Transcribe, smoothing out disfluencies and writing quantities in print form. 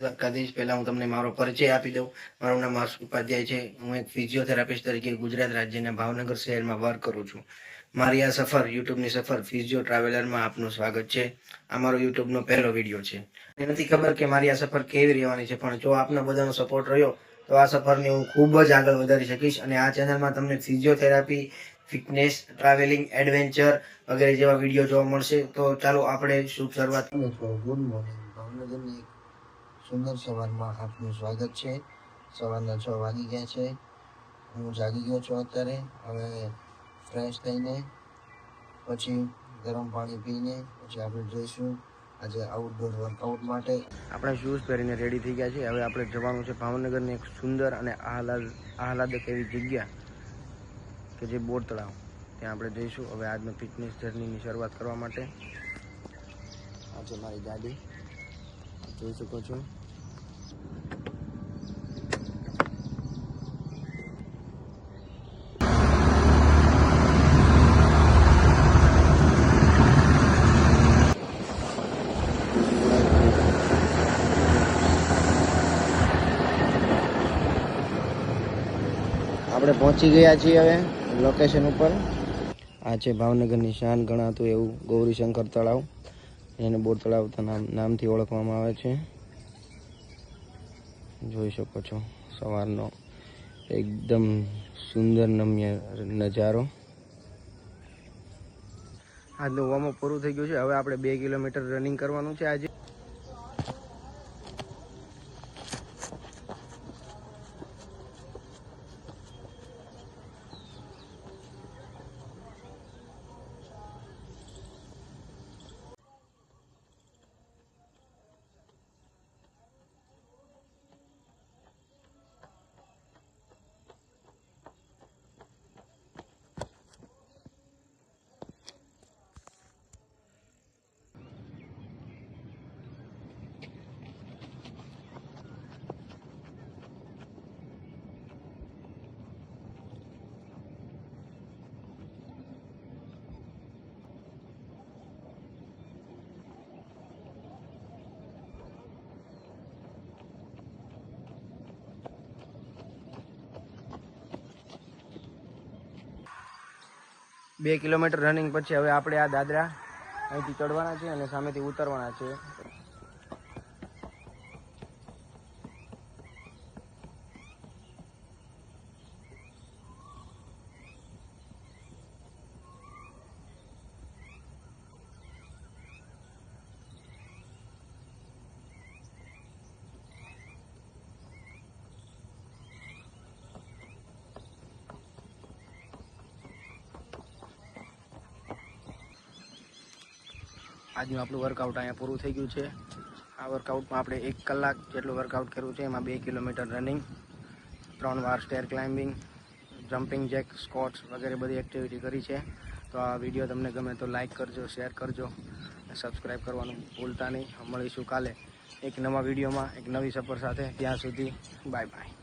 દ્વારકાધીશ પહેલા હું તમને મારો પરિચય આપી દઉં. મારું નામ હર્ષ ઉપાધ્યાય છે. હું એક ફિઝિયોથેરાપિસ્ટ તરીકે ગુજરાત રાજ્યના ભાવનગર શહેરમાં વર્ક કરું છું. મારી આ સફર યુટ્યુબની સફર ફિઝિયો ટ્રાવેલરમાં આપનું સ્વાગત છે. આ મારો યુટ્યુબનો પહેલો વિડીયો છે. મને નથી ખબર કે મારી આ સફર કેવી રહેવાની છે, પણ જો આપનો બધાનો સપોર્ટ રહ્યો તો આ સફરને હું ખૂબ જ આગળ વધારી શકીશ. અને આ ચેનલમાં તમને ફિઝિયોથેરાપી, ફિટનેસ, ટ્રાવેલિંગ, એડવેન્ચર વગેરે જેવા વિડીયો જોવા મળશે. તો ચાલો આપણે શુભ શરૂઆત. Good morning. ભાવનગરની સુંદર સવારમાં આપનું સ્વાગત છે. સવારના 6 વાગી ગયા છે. હું જાગી ગયો છું અત્યારે. હવે ફ્રેશ થઈને પછી ગરમ પાણી પીને પછી આપણે જઈશું આજે આઉટડોર વર્કઆઉટ માટે. આપણે શૂઝ પહેરીને રેડી થઈ ગયા છે. હવે આપણે જવાનું છે ભાવનગરની એક સુંદર અને આહલાદક એવી જગ્યા કે જે બોર તળાવ. ત્યાં આપણે જઈશું હવે આજનો ફિટનેસ જર્નીની શરૂઆત કરવા માટે. આ છે મારી ગાડી, જોઈ શકો છો. આપણે પહોંચી ગયા છીએ હવે લોકેશન ઉપર. આ છે ભાવનગરની શાન ગણાતું એવું ગૌરીશંકર તળાવ. એને બોર તળાવ નામથી ઓળખવામાં આવે છે. જોઈ શકો છો સવારનો એકદમ સુંદર નમ્ય નજારો. આજનું વોર્મઅપ પૂરું થઈ ગયું છે. હવે આપણે 2 કિલોમીટર રનિંગ કરવાનું છે આજે. બે કિલોમીટર રનિંગ પછી હવે આપણે આ દાદરા અહીંથી ચડવાના છે અને સામેથી ઉતરવાના છે. આજનું આપણું વર્કઆઉટ અહીંયા પૂરું થઈ ગયું છે. આ વર્કઆઉટમાં આપણે 1 કલાક જેટલું વર્કઆઉટ કર્યું છે. એમાં 2 કિલોમીટર રનિંગ, 3 વાર stare climbing, jumping Jack, squats વગેરે બધી એક્ટિવિટી કરી છે. તો આ વિડીયો તમને ગમે તો લાઇક કરજો, શેર કરજો, સબસ્ક્રાઈબ કરવાનું ભૂલતા નહીં. મળીશું કાલે એક નવા વિડીયોમાં એક નવી સફર સાથે. ત્યાં સુધી બાય બાય.